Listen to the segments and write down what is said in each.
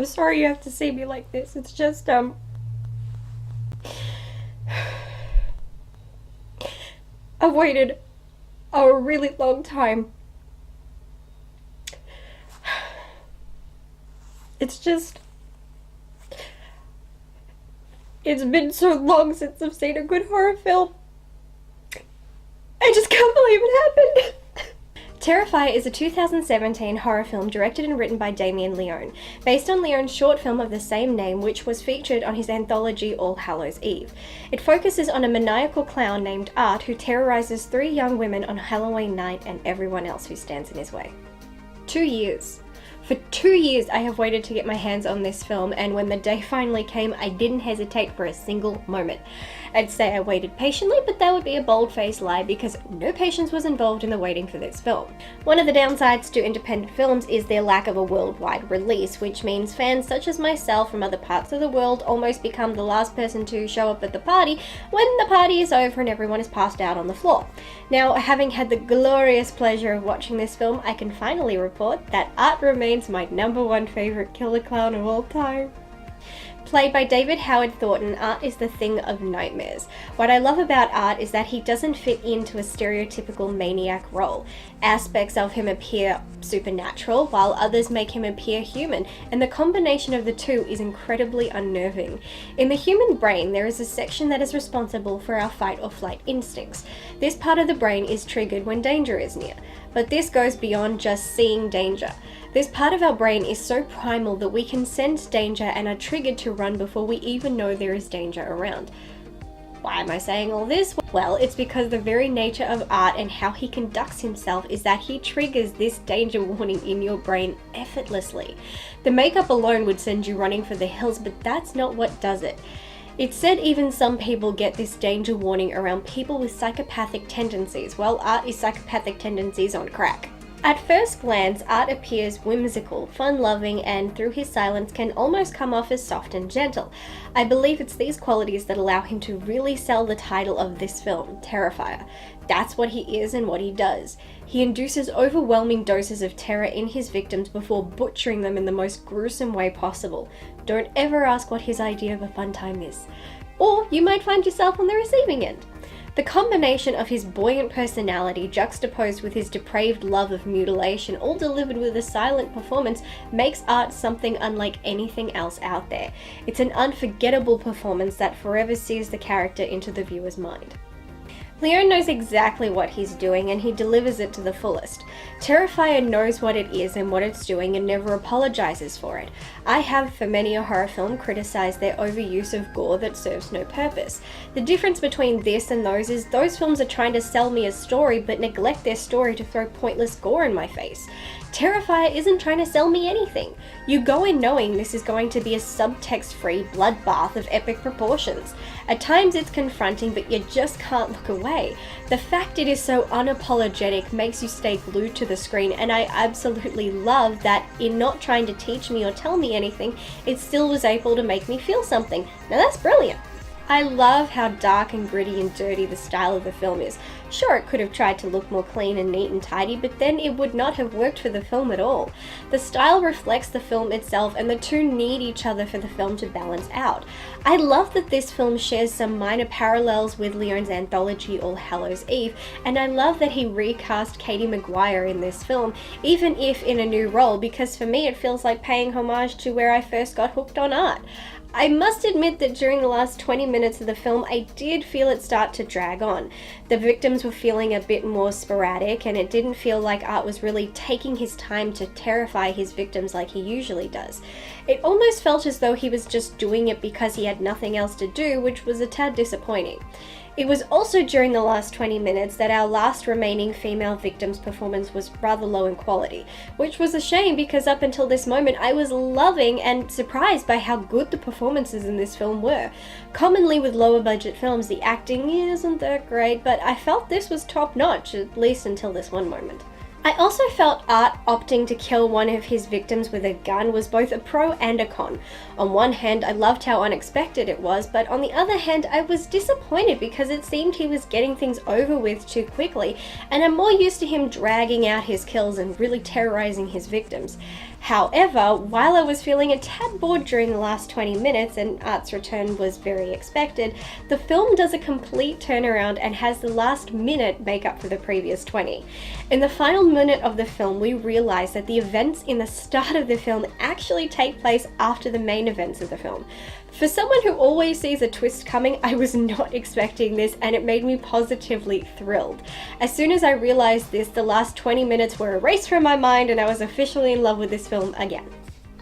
I'm sorry you have to see me like this. It's just, I've waited a really long time. It's just, it's been so long since I've seen a good horror film. I just can't believe it happened. Terrifier is a 2017 horror film directed and written by Damien Leone, based on Leone's short film of the same name, which was featured on his anthology All Hallows Eve. It focuses on a maniacal clown named Art who terrorizes 3 young women on Halloween night and everyone else who stands in his way. 2 years. For 2 years I have waited to get my hands on this film, and when the day finally came, I didn't hesitate for a single moment. I'd say I waited patiently, but that would be a bold-faced lie because no patience was involved in the waiting for this film. One of the downsides to independent films is their lack of a worldwide release, which means fans such as myself from other parts of the world almost become the last person to show up at the party when the party is over and everyone is passed out on the floor. Now, having had the glorious pleasure of watching this film, I can finally report that Art remains my #1 favorite killer clown of all time. Played by David Howard Thornton, Art is the thing of nightmares. What I love about Art is that he doesn't fit into a stereotypical maniac role. Aspects of him appear supernatural, while others make him appear human, and the combination of the two is incredibly unnerving. In the human brain, there is a section that is responsible for our fight or flight instincts. This part of the brain is triggered when danger is near, but this goes beyond just seeing danger. This part of our brain is so primal that we can sense danger and are triggered to run before we even know there is danger around. Why am I saying all this? Well, it's because the very nature of Art and how he conducts himself is that he triggers this danger warning in your brain effortlessly. The makeup alone would send you running for the hills, but that's not what does it. It's said even some people get this danger warning around people with psychopathic tendencies, while Art is psychopathic tendencies on crack. At first glance, Art appears whimsical, fun-loving, and through his silence can almost come off as soft and gentle. I believe it's these qualities that allow him to really sell the title of this film, Terrifier. That's what he is and what he does. He induces overwhelming doses of terror in his victims before butchering them in the most gruesome way possible. Don't ever ask what his idea of a fun time is, or you might find yourself on the receiving end. The combination of his buoyant personality juxtaposed with his depraved love of mutilation, all delivered with a silent performance, makes Art something unlike anything else out there. It's an unforgettable performance that forever sears the character into the viewer's mind. Leone knows exactly what he's doing and he delivers it to the fullest. Terrifier knows what it is and what it's doing and never apologizes for it. I have, for many a horror film, criticized their overuse of gore that serves no purpose. The difference between this and those is those films are trying to sell me a story but neglect their story to throw pointless gore in my face. Terrifier isn't trying to sell me anything. You go in knowing this is going to be a subtext-free bloodbath of epic proportions. At times it's confronting, but you just can't look away. The fact it is so unapologetic makes you stay glued to the screen, and I absolutely love that in not trying to teach me or tell me anything, it still was able to make me feel something. Now that's brilliant. I love how dark and gritty and dirty the style of the film is. Sure, it could have tried to look more clean and neat and tidy, but then it would not have worked for the film at all. The style reflects the film itself, and the two need each other for the film to balance out. I love that this film shares some minor parallels with Leone's anthology All Hallows Eve, and I love that he recast Katie Maguire in this film, even if in a new role, because for me it feels like paying homage to where I first got hooked on Art. I must admit that during the last 20 minutes of the film, I did feel it start to drag on. The victims were feeling a bit more sporadic, and it didn't feel like Art was really taking his time to terrify his victims like he usually does. It almost felt as though he was just doing it because he had nothing else to do, which was a tad disappointing. It was also during the last 20 minutes that our last remaining female victim's performance was rather low in quality, which was a shame because up until this moment I was loving and surprised by how good the performances in this film were. Commonly with lower budget films, the acting isn't that great, but I felt this was top notch, at least until this one moment. I also felt Art opting to kill one of his victims with a gun was both a pro and a con. On one hand, I loved how unexpected it was, but on the other hand, I was disappointed because it seemed he was getting things over with too quickly, and I'm more used to him dragging out his kills and really terrorizing his victims. However, while I was feeling a tad bored during the last 20 minutes and Art's return was very expected, the film does a complete turnaround and has the last minute make up for the previous 20. In the final minute of the film, we realize that the events in the start of the film actually take place after the main events of the film. For someone who always sees a twist coming, I was not expecting this, and it made me positively thrilled. As soon as I realized this, the last 20 minutes were erased from my mind and I was officially in love with this film again.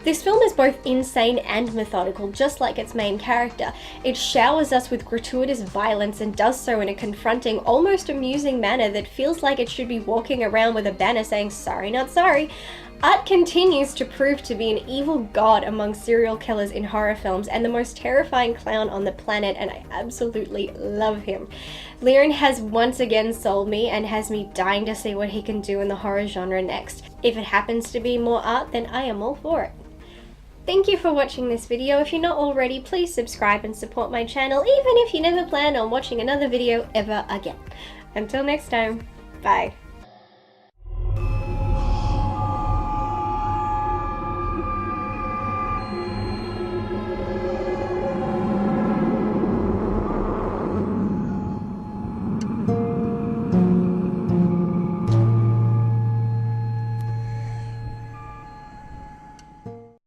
This film is both insane and methodical, just like its main character. It showers us with gratuitous violence and does so in a confronting, almost amusing manner that feels like it should be walking around with a banner saying, "Sorry, not sorry." Art continues to prove to be an evil god among serial killers in horror films and the most terrifying clown on the planet, and I absolutely love him. Leon has once again sold me and has me dying to see what he can do in the horror genre next. If it happens to be more Art, then I am all for it. Thank you for watching this video. If you're not already, please subscribe and support my channel, even if you never plan on watching another video ever again. Until next time, bye.